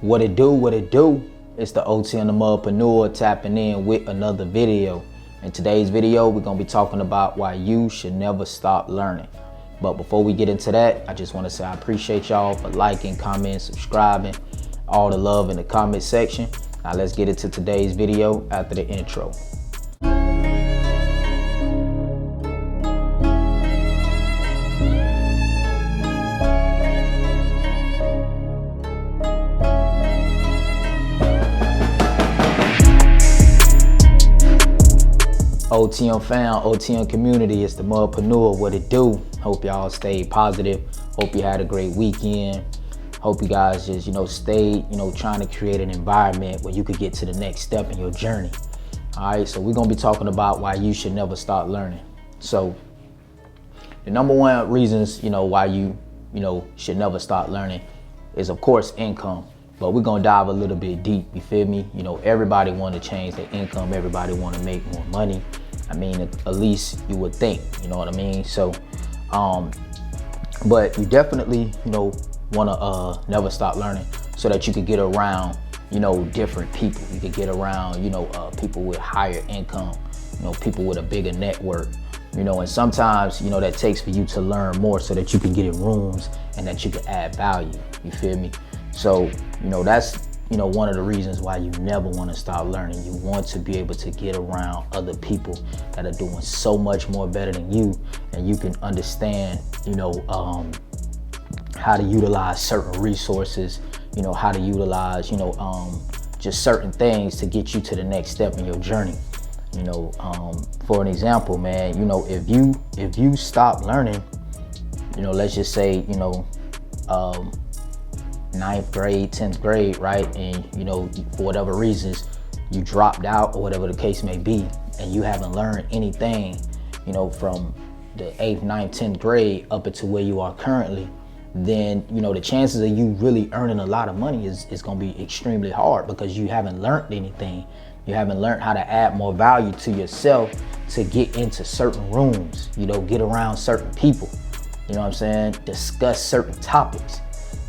What it do? It's the OT and the Mudpreneur tapping in with another video. In today's video, we're gonna be talking about why you should never stop learning. But before we get into that, I just wanna say I appreciate y'all for liking, commenting, subscribing, all the love in the comment section. Now let's get into today's video after the intro. OTM fam, OTM community, it's the Mudpreneur. What it do? Hope y'all stayed positive. Hope you had a great weekend. Hope you guys just, stayed, trying to create an environment where you could get to the next step in your journey. All right, so we're gonna be talking about why you should never stop learning. So the number one reasons, why you, should never stop learning is of course income. But we're gonna dive a little bit deep, you feel me? Everybody wanna change their income, everybody wanna make more money. I mean, at least you would think, you know what I mean? So, but you definitely, wanna never stop learning so that you could get around, different people. You could get around, people with higher income, people with a bigger network, and sometimes, that takes for you to learn more so that you can get in rooms and that you can add value, you feel me? So, that's, one of the reasons why you never want to stop learning. You want to be able to get around other people that are doing so much more better than you, and you can understand, how to utilize certain resources, how to utilize, just certain things to get you to the next step in your journey. For an example, man, if you stop learning, let's just say, 9th grade, 10th grade, right? And, for whatever reasons, you dropped out or whatever the case may be, and you haven't learned anything, from the 8th, 9th, 10th grade up until where you are currently, then, the chances of you really earning a lot of money is gonna be extremely hard because you haven't learned anything. You haven't learned how to add more value to yourself to get into certain rooms, get around certain people, you know what I'm saying? Discuss certain topics,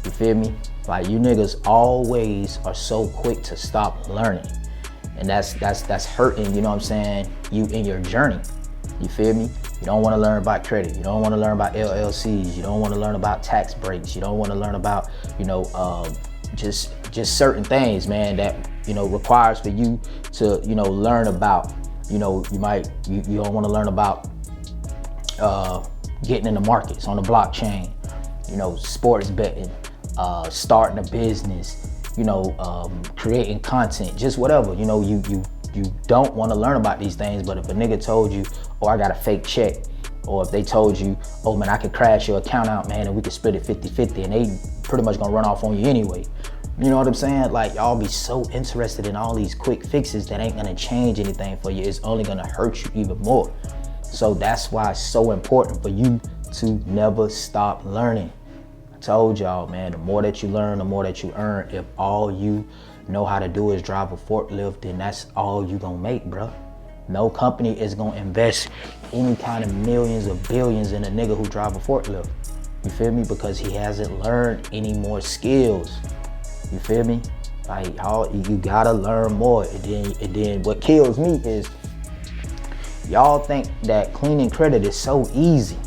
you feel me? Like, you niggas always are so quick to stop learning. And that's hurting, you know what I'm saying, you in your journey. You feel me? You don't want to learn about credit. You don't want to learn about LLCs. You don't want to learn about tax breaks. You don't want to learn about, just certain things, man, that, requires for you to, learn about, you don't want to learn about getting in the markets on the blockchain, sports betting, starting a business, creating content, just whatever, you don't want to learn about these things. But if a nigga told you, oh, I got a fake check, or if they told you, oh man, I could crash your account out, man, and we could split it 50-50, and they pretty much gonna run off on you anyway. You know what I'm saying? Like, y'all be so interested in all these quick fixes that ain't gonna change anything for you. It's only gonna hurt you even more. So that's why it's so important for you to never stop learning. I told y'all, man, the more that you learn, the more that you earn. If all you know how to do is drive a forklift, then that's all you gonna make, bro. No company is gonna invest any kind of millions or billions in a nigga who drive a forklift. You feel me? Because he hasn't learned any more skills. You feel me? Like, you gotta learn more. And then what kills me is y'all think that cleaning credit is so easy.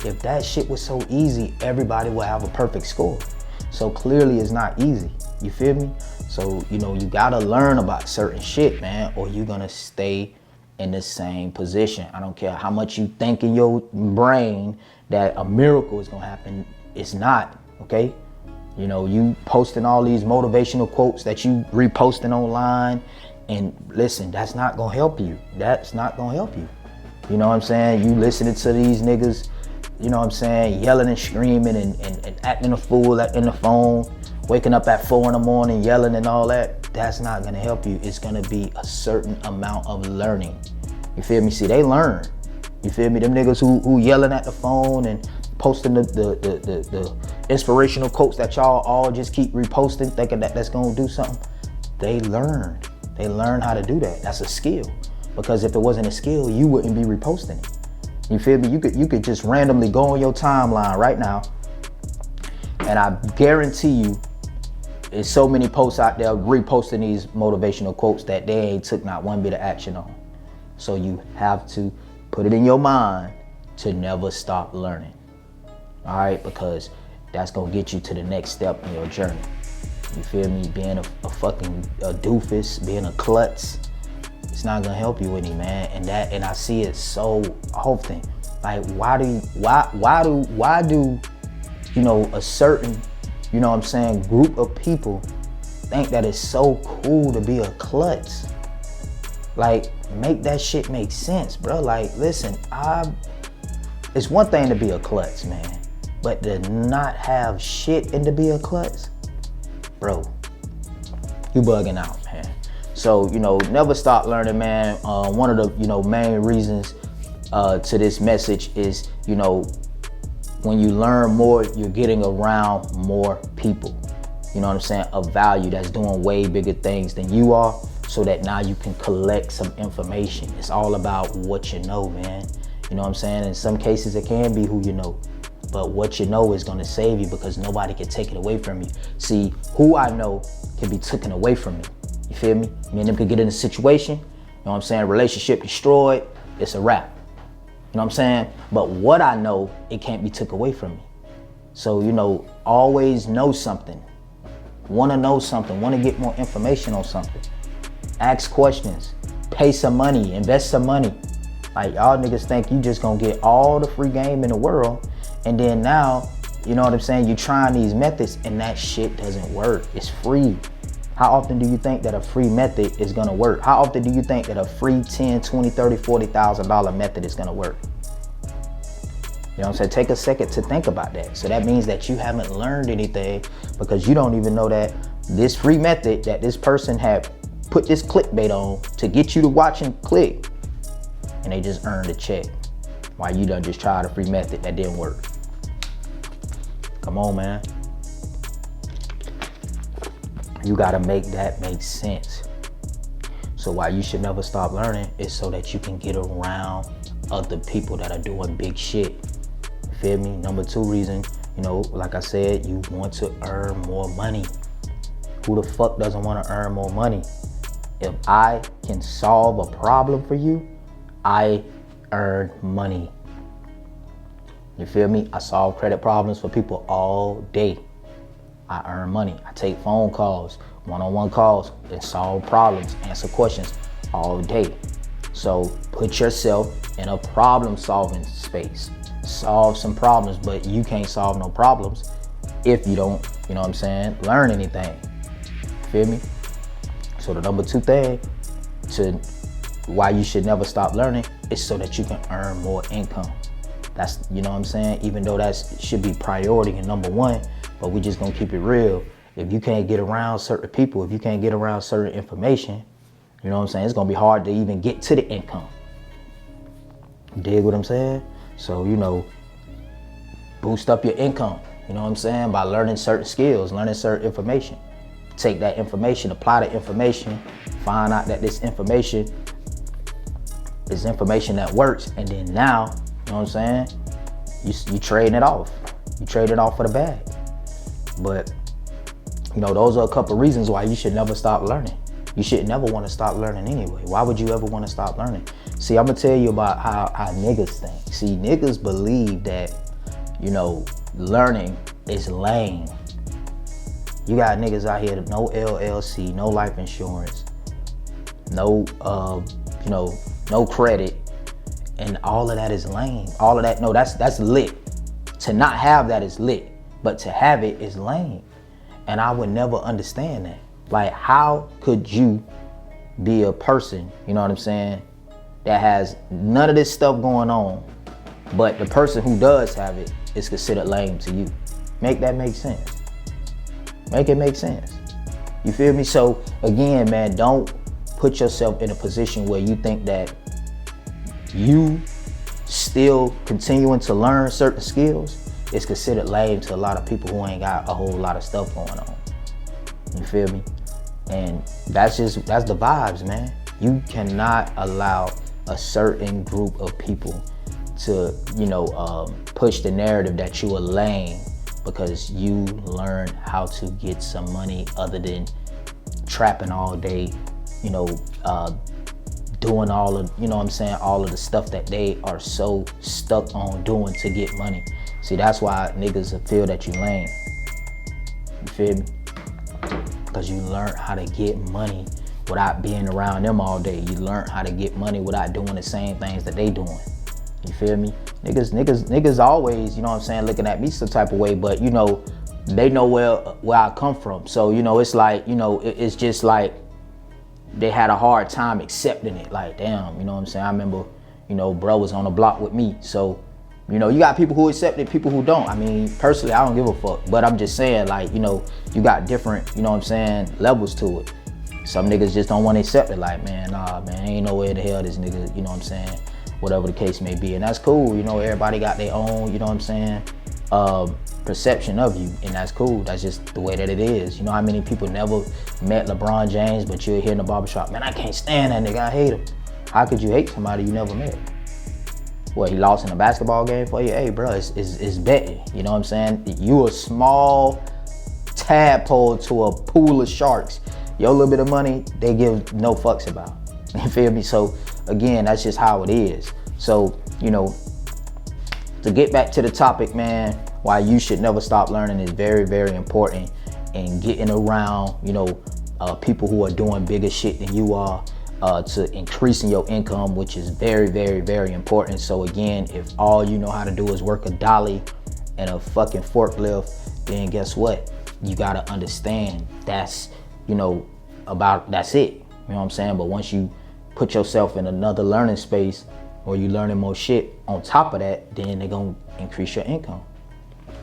If that shit was so easy, everybody would have a perfect score. So clearly it's not easy. You feel me? So, you gotta learn about certain shit, man, or you're gonna stay in the same position. I don't care how much you think in your brain that a miracle is gonna happen. It's not, okay? You posting all these motivational quotes that you reposting online, and listen, that's not gonna help you. That's not gonna help you. You know what I'm saying? You listening to these niggas, yelling and screaming and acting a fool in the phone, waking up at 4 a.m, yelling and all that. That's not gonna help you. It's gonna be a certain amount of learning. You feel me? See, they learn. You feel me? Them niggas who yelling at the phone and posting the inspirational quotes that y'all all just keep reposting, thinking that that's gonna do something. They learn. They learn how to do that. That's a skill. Because if it wasn't a skill, you wouldn't be reposting it. You feel me? You could just randomly go on your timeline right now, and I guarantee you there's so many posts out there reposting these motivational quotes that they ain't took not one bit of action on. So you have to put it in your mind to never stop learning. All right, because that's gonna get you to the next step in your journey. You feel me? Being a fucking doofus, being a klutz, it's not gonna help you any, man. And I see it so often. Like, why do you know, a certain, you know what I'm saying, group of people think that it's so cool to be a klutz? Like, make that shit make sense, bro. Like, listen, it's one thing to be a klutz, man, but to not have shit and to be a klutz, bro, you bugging out, man. So, you know, never stop learning, man. One of the, you know, main reasons to this message is, you know, when you learn more, you're getting around more people, you know what I'm saying, of value that's doing way bigger things than you are, so that now you can collect some information. It's all about what you know, man. You know what I'm saying? In some cases, it can be who you know, but what you know is gonna save you, because nobody can take it away from you. See, who I know can be taken away from me. You feel me? Me and them could get in a situation, you know what I'm saying, relationship destroyed, it's a wrap. You know what I'm saying? But what I know, it can't be took away from me. So, you know, always know something. Wanna know something, wanna get more information on something. Ask questions, pay some money, invest some money. Like, y'all niggas think you just gonna get all the free game in the world, and then now, you know what I'm saying, you trying these methods and that shit doesn't work. It's free. How often do you think that a free method is gonna work? How often do you think that a free $10, $20, $30, $40,000 method is gonna work? You know what I'm saying? Take a second to think about that. So that means that you haven't learned anything, because you don't even know that this free method that this person had put this clickbait on to get you to watch and click, and they just earned a check while you done just tried a free method that didn't work. Come on, man. You gotta make that make sense. So why you should never stop learning is so that you can get around other people that are doing big shit. You feel me? Number 2 reason, you know, like I said, you want to earn more money. Who the fuck doesn't want to earn more money? If I can solve a problem for you, I earn money. You feel me? I solve credit problems for people all day. I earn money. I take phone calls, one-on-one calls, and solve problems, answer questions all day. So put yourself in a problem-solving space. Solve some problems, but you can't solve no problems if you don't, you know what I'm saying, learn anything. Feel me? So the number 2 thing to why you should never stop learning is so that you can earn more income. That's, you know what I'm saying? Even though that should be priority and number 1, but we just gonna keep it real. If you can't get around certain people, if you can't get around certain information, you know what I'm saying, it's gonna be hard to even get to the income. Dig what I'm saying? So, you know, boost up your income, you know what I'm saying, by learning certain skills, learning certain information. Take that information, apply the information, find out that this information is information that works, and then now, you know what I'm saying, you trading it off. You trade it off for the bag. But, you know, those are a couple reasons why you should never stop learning. You should never want to stop learning anyway. Why would you ever want to stop learning? See, I'm gonna tell you about how niggas think. See, niggas believe that, you know, learning is lame. You got niggas out here, no LLC, no life insurance, no, you know, no credit, and all of that is lame. All of that, no, that's lit. To not have that is lit. But to have it is lame. And I would never understand that. Like, how could you be a person, you know what I'm saying, that has none of this stuff going on, but the person who does have it is considered lame to you? Make that make sense. Make it make sense. You feel me? So again, man, don't put yourself in a position where you think that you still continuing to learn certain skills is considered lame to a lot of people who ain't got a whole lot of stuff going on. You feel me? And that's the vibes, man. You cannot allow a certain group of people to, you know, push the narrative that you are lame because you learn how to get some money other than trapping all day, you know, doing all of, you know what I'm saying, all of the stuff that they are so stuck on doing to get money. See, that's why niggas feel that you lame. You feel me? Because you learn how to get money without being around them all day. You learn how to get money without doing the same things that they doing. You feel me? Niggas always, you know what I'm saying, looking at me some type of way, but you know, they know where I come from. So, you know, it's like, you know, it's just like they had a hard time accepting it. Like, damn, you know what I'm saying? I remember, you know, bro was on the block with me. So, you know, you got people who accept it, people who don't. I mean, personally, I don't give a fuck. But I'm just saying, like, you know, you got different, you know what I'm saying, levels to it. Some niggas just don't want to accept it. Like, man, nah, man, ain't no way the hell this nigga, you know what I'm saying, whatever the case may be. And that's cool. You know, everybody got their own, you know what I'm saying, perception of you. And that's cool. That's just the way that it is. You know how many people never met LeBron James, but you're here in the barbershop, man, I can't stand that nigga, I hate him. How could you hate somebody you never met? What, he lost in a basketball game for you? Hey, bro, it's betting. You know what I'm saying? You a small tadpole to a pool of sharks. Your little bit of money, they give no fucks about. You feel me? So, again, that's just how it is. So, you know, to get back to the topic, man, why you should never stop learning is very, very important. And getting around, you know, people who are doing bigger shit than you are, to increasing your income, which is very, very, very important. So again, if all you know how to do is work a dolly and a fucking forklift, then guess what? You gotta understand that's, you know, that's it. You know what I'm saying? But once you put yourself in another learning space or you learning more shit on top of that, then they're gonna increase your income.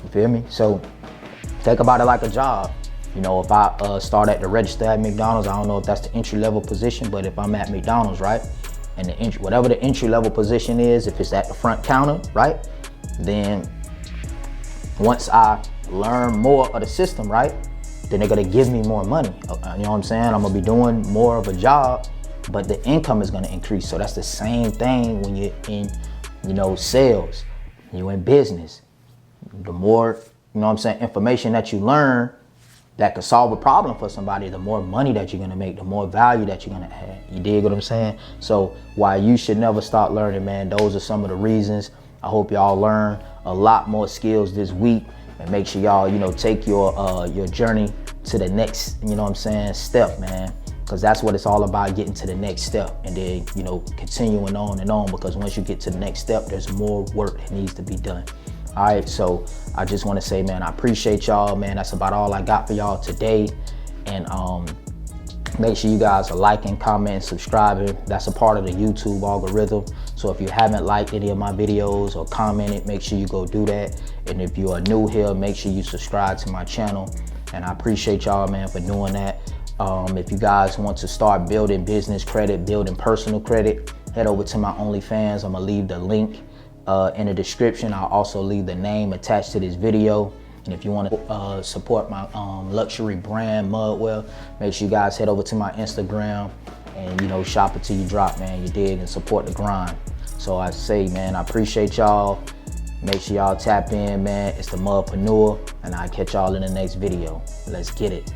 You feel me? So think about it like a job. You know, if I start at the register at McDonald's, I don't know if that's the entry-level position, but if I'm at McDonald's, right, and whatever the entry-level position is, if it's at the front counter, right, then once I learn more of the system, right, then they're gonna give me more money. You know what I'm saying? I'm gonna be doing more of a job, but the income is gonna increase. So that's the same thing when you're in, you know, sales, you're in business. The more, you know what I'm saying, information that you learn that could solve a problem for somebody, the more money that you're gonna make, the more value that you're gonna add. You dig what I'm saying? So why you should never stop learning, man, those are some of the reasons. I hope y'all learn a lot more skills this week, and make sure y'all, you know, take your journey to the next, you know what I'm saying, step, man. Because that's what it's all about, getting to the next step, and then, you know, continuing on and on, because once you get to the next step, there's more work that needs to be done. All right, so I just want to say, man, I appreciate y'all, man. That's about all I got for y'all today. And make sure you guys are liking, commenting, subscribing. That's a part of the YouTube algorithm. So if you haven't liked any of my videos or commented, make sure you go do that. And if you are new here, make sure you subscribe to my channel. And I appreciate y'all, man, for doing that. If you guys want to start building business credit, building personal credit, head over to my OnlyFans. I'm gonna leave the link in the description. I'll also leave the name attached to this video. And if you want to support my luxury brand, Mudwell, make sure you guys head over to my Instagram and, you know, shop it till you drop, man. You dig, and support the grind. So I say, man, I appreciate y'all. Make sure y'all tap in, man. It's the Mudpreneur, and I'll catch y'all in the next video. Let's get it.